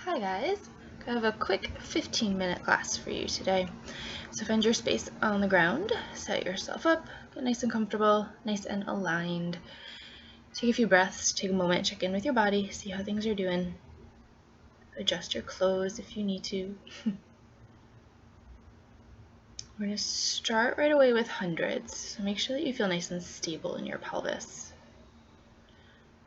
Hi guys, I have a quick 15-minute class for you today. So find your space on the ground, set yourself up, get nice and comfortable, nice and aligned. Take a few breaths, take a moment, check in with your body, see how things are doing. Adjust your clothes if you need to. We're going to start right away with hundreds, so make sure that you feel nice and stable in your pelvis.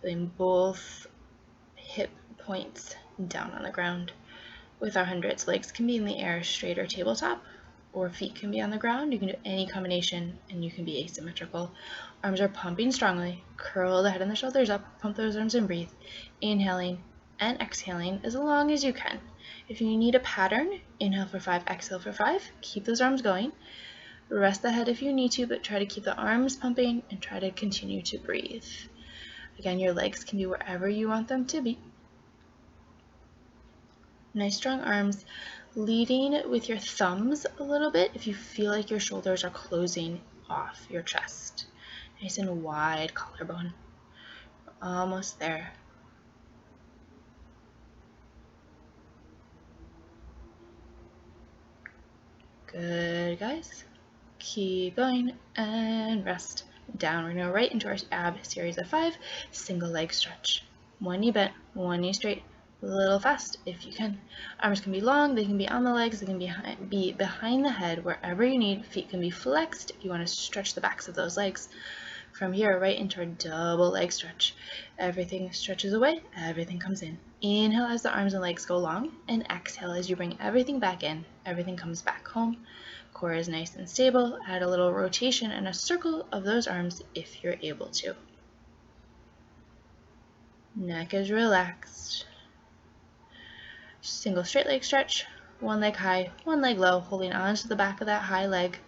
Feeling both hip points down on the ground. With our hundreds, legs can be in the air straight or tabletop, or feet can be on the ground. You can do any combination and you can be asymmetrical. Arms are pumping strongly. Curl the head and the shoulders up, pump those arms and breathe. Inhaling and exhaling as long as you can. If you need a pattern, inhale for 5, exhale for 5. Keep those arms going. Rest the head if you need to, but try to keep the arms pumping and try to continue to breathe. Again, your legs can be wherever you want them to be. Nice strong arms, leading with your thumbs a little bit if you feel like your shoulders are closing off your chest. Nice and wide collarbone. Almost there. Good, guys. Keep going and rest. Down. We're going to go right into our ab series of 5. Single leg stretch. One knee bent, one knee straight. A little fast if you can. Arms can be long, they can be on the legs, they can be behind the head, wherever you need. Feet can be flexed if you want to stretch the backs of those legs. From here, right into our double leg stretch. Everything stretches away, everything comes in. Inhale as the arms and legs go long, and exhale as you bring everything back in. Everything comes back home. Core is nice and stable. Add a little rotation and a circle of those arms if you're able to. Neck is relaxed. Single straight leg stretch, one leg high, one leg low, holding onto the back of that high leg.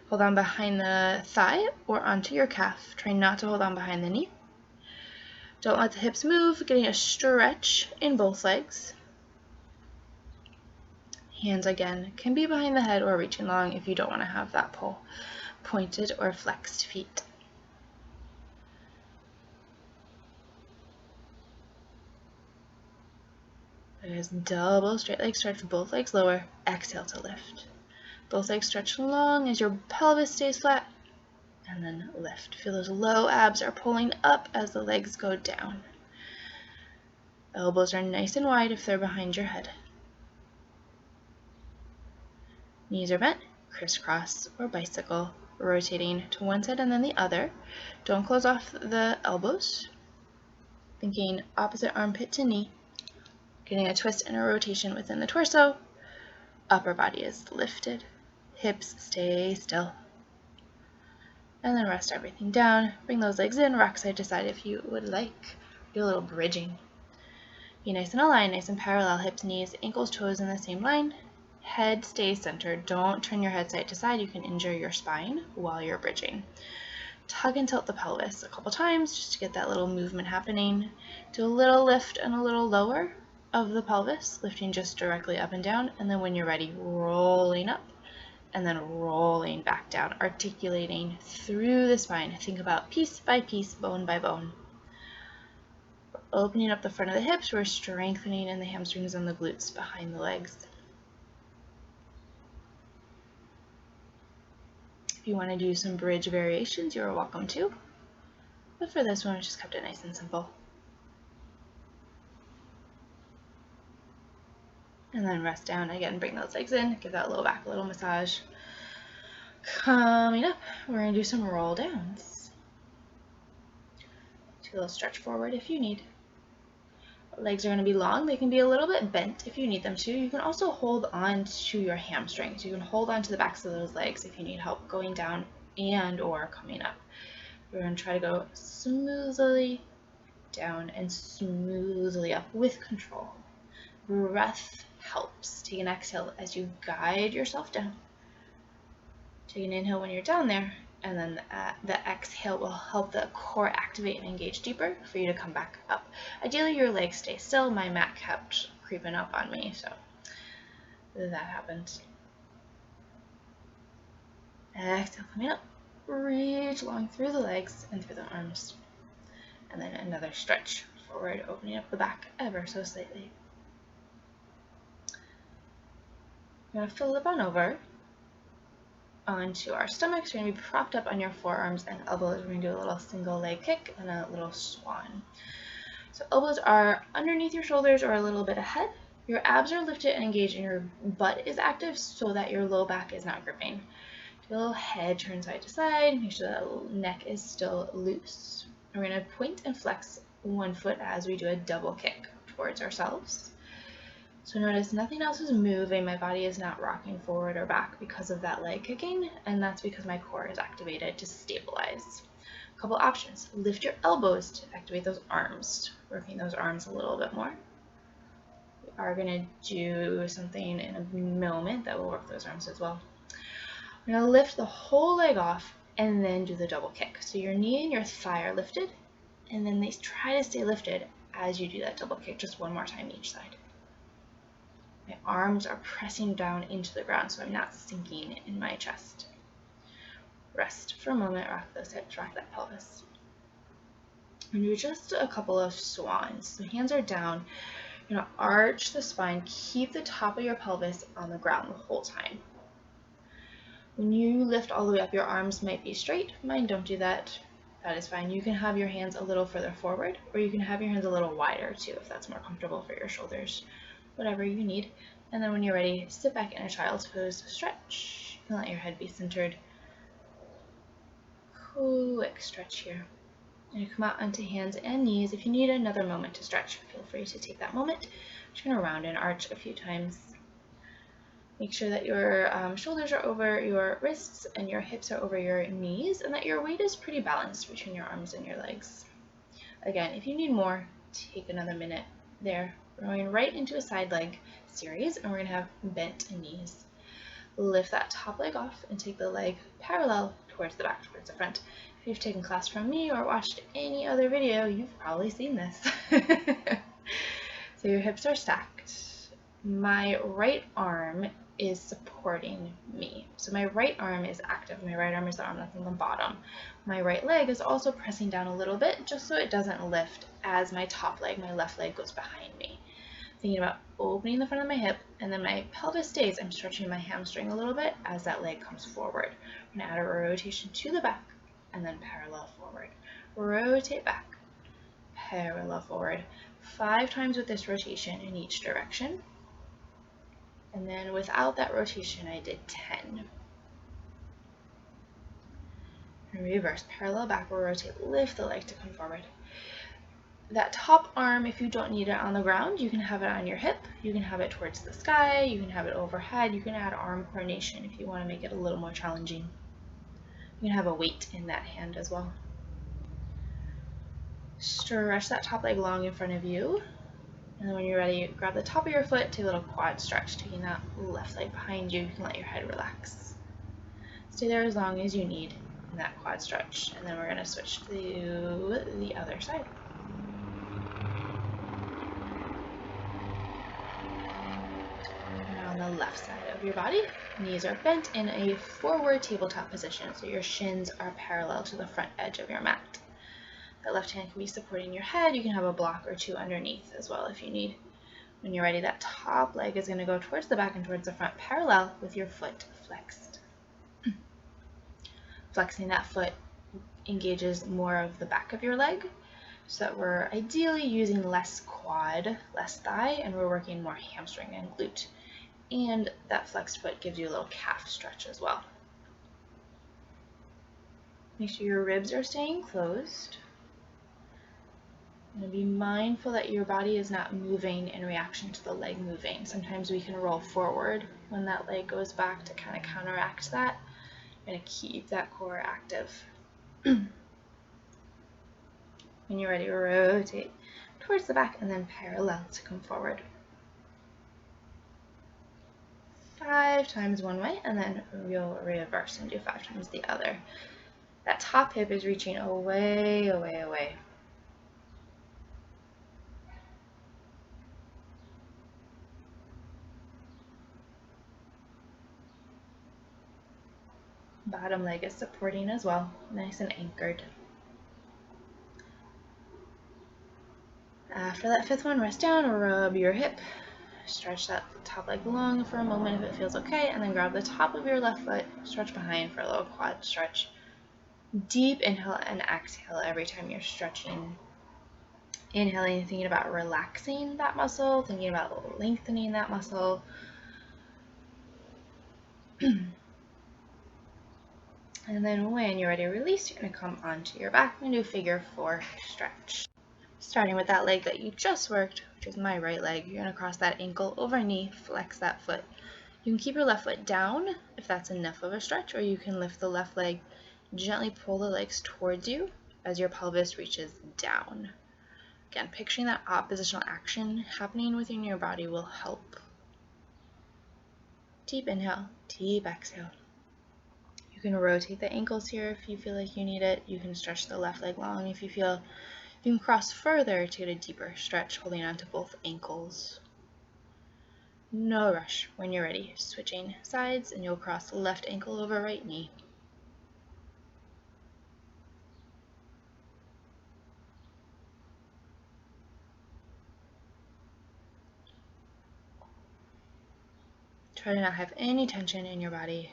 Hold on behind the thigh or onto your calf. Try not to hold on behind the knee. Don't let the hips move, getting a stretch in both legs. Hands again can be behind the head or reaching long if you don't want to have that pull. Pointed or flexed feet. There's double straight leg stretch, both legs lower. Exhale to lift. Both legs stretch long as your pelvis stays flat. And then lift. Feel those low abs are pulling up as the legs go down. Elbows are nice and wide if they're behind your head. Knees are bent, crisscross or bicycle, rotating to one side and then the other. Don't close off the elbows. Thinking opposite armpit to knee. Getting a twist and a rotation within the torso. Upper body is lifted. Hips stay still. And then rest everything down. Bring those legs in, rock side to side if you would like. Do a little bridging. Be nice and aligned, nice and parallel. Hips, knees, ankles, toes in the same line. Head stays centered. Don't turn your head side to side. You can injure your spine while you're bridging. Tug and tilt the pelvis a couple times just to get that little movement happening. Do a little lift and a little lower of the pelvis, lifting just directly up and down. And then when you're ready, rolling up. And then rolling back down, articulating through the spine. Think about piece by piece, bone by bone. We're opening up the front of the hips. We're strengthening in the hamstrings and the glutes behind the legs. If you want to do some bridge variations, you're welcome to. But for this one, I just kept it nice and simple. And then rest down again, bring those legs in, give that low back a little massage. Coming up, we're going to do some roll downs. Do a little stretch forward if you need. Legs are going to be long. They can be a little bit bent if you need them to. You can also hold on to your hamstrings. You can hold on to the backs of those legs if you need help going down and or coming up. We're going to try to go smoothly down and smoothly up with control. Breath helps. Take an exhale as you guide yourself down. Take an inhale when you're down there, and then the exhale will help the core activate and engage deeper for you to come back up. Ideally, your legs stay still. My mat kept creeping up on me, so that happened. Exhale, coming up. Reach long through the legs and through the arms. And then another stretch forward, opening up the back ever so slightly. We're going to flip on over onto our stomachs. You're going to be propped up on your forearms and elbows. We're going to do a little single leg kick and a little swan. So elbows are underneath your shoulders or a little bit ahead. Your abs are lifted and engaged and your butt is active so that your low back is not gripping. Do a little head turn side to side. Make sure that neck is still loose. We're going to point and flex one foot as we do a double kick towards ourselves. So notice nothing else is moving. My body is not rocking forward or back because of that leg kicking, and that's because my core is activated to stabilize. A couple options. Lift your elbows to activate those arms, working those arms a little bit more. We are going to do something in a moment that will work those arms as well. We're going to lift the whole leg off and then do the double kick. So your knee and your thigh are lifted, and then they try to stay lifted as you do that double kick, just one more time each side. My arms are pressing down into the ground, so I'm not sinking in my chest. Rest for a moment, rock those hips, rock that pelvis. And do just a couple of swans. So hands are down. You're going to arch the spine, keep the top of your pelvis on the ground the whole time. When you lift all the way up, your arms might be straight. Mine don't do that. That is fine. You can have your hands a little further forward, or you can have your hands a little wider too, if that's more comfortable for your shoulders. Whatever you need. And then when you're ready, sit back in a child's pose, stretch, and let your head be centered. Quick stretch here. And you come out onto hands and knees. If you need another moment to stretch, feel free to take that moment. I'm just going to round and arch a few times. Make sure that your shoulders are over your wrists and your hips are over your knees, and that your weight is pretty balanced between your arms and your legs. Again, if you need more, take another minute there. We're going right into a side leg series, and we're going to have bent knees. Lift that top leg off and take the leg parallel towards the back, towards the front. If you've taken class from me or watched any other video, you've probably seen this. So your hips are stacked. My right arm is supporting me. So my right arm is active. My right arm is the arm that's on the bottom. My right leg is also pressing down a little bit just so it doesn't lift as my top leg, my left leg, goes behind me. Thinking about opening the front of my hip, and then my pelvis stays. I'm stretching my hamstring a little bit as that leg comes forward. I'm going to add a rotation to the back and then parallel forward. Rotate back, parallel forward. 5 times with this rotation in each direction. And then without that rotation, I did 10. And reverse, parallel backward, rotate, lift the leg to come forward. That top arm, if you don't need it on the ground, you can have it on your hip, you can have it towards the sky, you can have it overhead, you can add arm pronation if you want to make it a little more challenging. You can have a weight in that hand as well. Stretch that top leg long in front of you, and then when you're ready, grab the top of your foot, take a little quad stretch, taking that left leg behind you. You can let your head relax. Stay there as long as you need in that quad stretch, and then we're going to switch to the other side. On the left side of your body, knees are bent in a forward tabletop position, so your shins are parallel to the front edge of your mat. That left hand can be supporting your head. You can have a block or two underneath as well if you need. When you're ready, that top leg is going to go towards the back and towards the front, parallel with your foot flexed. Flexing that foot engages more of the back of your leg, so that we're ideally using less quad, less thigh, and we're working more hamstring and glute. And that flexed foot gives you a little calf stretch as well. Make sure your ribs are staying closed. And be mindful that your body is not moving in reaction to the leg moving. Sometimes we can roll forward when that leg goes back to kind of counteract that. You're going to keep that core active. When you're ready, rotate towards the back and then parallel to come forward. 5 times one way, and then you'll reverse and do 5 times the other. That top hip is reaching away, away, away. Bottom leg is supporting as well, nice and anchored. After that 5th one, rest down, rub your hip, stretch that top leg long for a moment if it feels okay, and then grab the top of your left foot, stretch behind for a little quad stretch. Deep inhale and exhale every time you're stretching. Inhaling, thinking about relaxing that muscle, thinking about lengthening that muscle. And then when you're ready to release, you're going to come onto your back and do figure 4 stretch. Starting with that leg that you just worked, which is my right leg, you're going to cross that ankle over knee, flex that foot. You can keep your left foot down if that's enough of a stretch, or you can lift the left leg, gently pull the legs towards you as your pelvis reaches down. Again, picturing that oppositional action happening within your body will help. Deep inhale, deep exhale. You can rotate the ankles here if you feel like you need it. You can stretch the left leg long if you feel. You can cross further to get a deeper stretch, holding onto both ankles. No rush. When you're ready, switching sides, and you'll cross left ankle over right knee. Try to not have any tension in your body.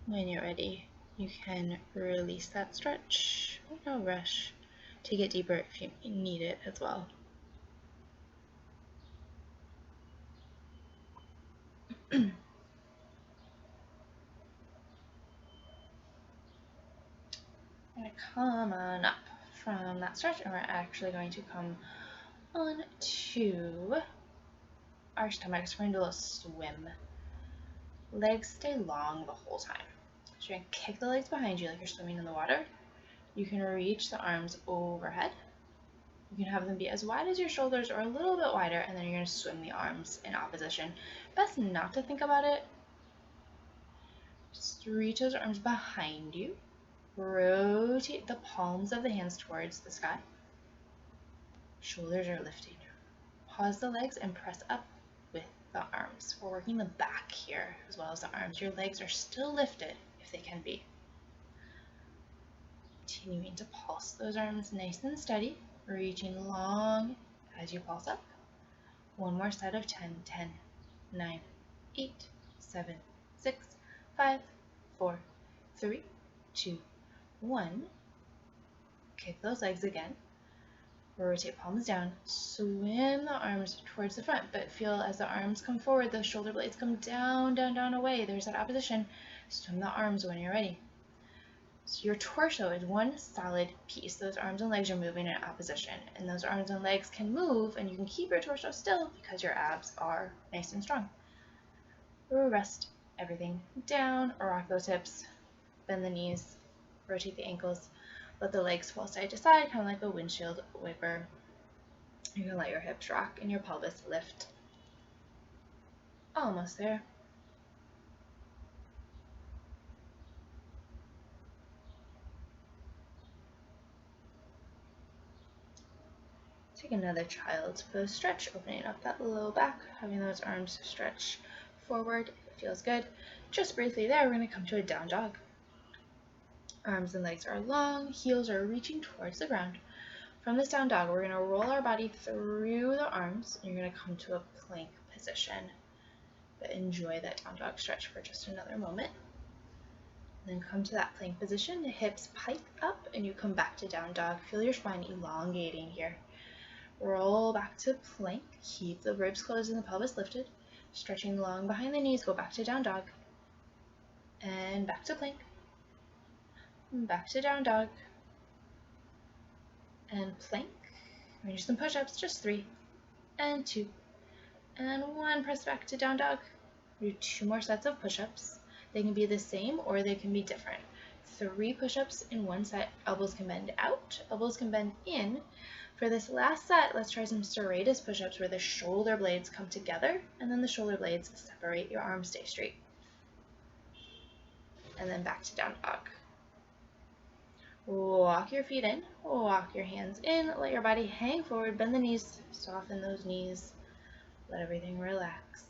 When you're ready, you can release that stretch. No rush. Take it deeper if you need it as well. I'm going to come on up from that stretch, and we're actually going to come on to our stomachs. We're going to do a little swim. Legs stay long the whole time. So you're going to kick the legs behind you like you're swimming in the water. You can reach the arms overhead. You can have them be as wide as your shoulders or a little bit wider, and then you're going to swim the arms in opposition. Best not to think about it. Just reach those arms behind you. Rotate the palms of the hands towards the sky. Shoulders are lifting. Pause the legs and press up with the arms. We're working the back here as well as the arms. Your legs are still lifted if they can be. Continuing to pulse those arms nice and steady, reaching long as you pulse up. One more set of 10, 10, 9, 8, 7, 6, 5, 4, 3, 2, 1. Kick those legs again. Rotate palms down. Swim the arms towards the front, but feel as the arms come forward, the shoulder blades come down, down, down, away. There's that opposition. Swim the arms when you're ready. So your torso is one solid piece. Those arms and legs are moving in opposition, and those arms and legs can move, and you can keep your torso still because your abs are nice and strong. Rest everything down, or rock those hips, bend the knees, rotate the ankles, let the legs fall side to side, kind of like a windshield wiper. You can let your hips rock and your pelvis lift. Almost there. Take another child's pose stretch, opening up that low back, having those arms stretch forward. It feels good. Just briefly there, we're going to come to a down dog. Arms and legs are long, heels are reaching towards the ground. From this down dog, we're going to roll our body through the arms, and you're going to come to a plank position. But enjoy that down dog stretch for just another moment. Then come to that plank position, the hips pike up, and you come back to down dog. Feel your spine elongating here. Roll back to plank, keep the ribs closed and the pelvis lifted. Stretching long behind the knees, go back to down dog. And back to plank. Back to down dog. And plank. We're gonna do some push-ups, just 3, and 2, and 1. Press back to down dog. Do 2 more sets of push-ups. They can be the same or they can be different. 3 push-ups in one set. Elbows can bend out, elbows can bend in. For this last set, let's try some serratus push-ups where the shoulder blades come together and then the shoulder blades separate. Your arms stay straight. And then back to down dog. Walk your feet in, walk your hands in, let your body hang forward, bend the knees, soften those knees, let everything relax.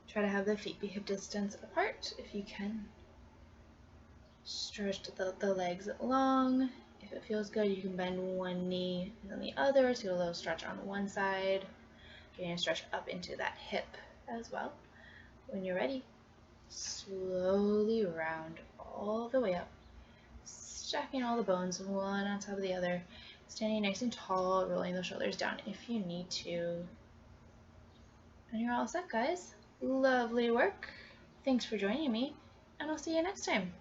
Try to have the feet be hip distance apart if you can. Stretch Stretch the legs long. If it feels good, you can bend one knee and then the other, so a little stretch on one side. You're going to stretch up into that hip as well. When you're ready, slowly round all the way up, stacking all the bones one on top of the other, standing nice and tall, rolling the shoulders down if you need to. And you're all set, guys. Lovely work. Thanks for joining me, and I'll see you next time.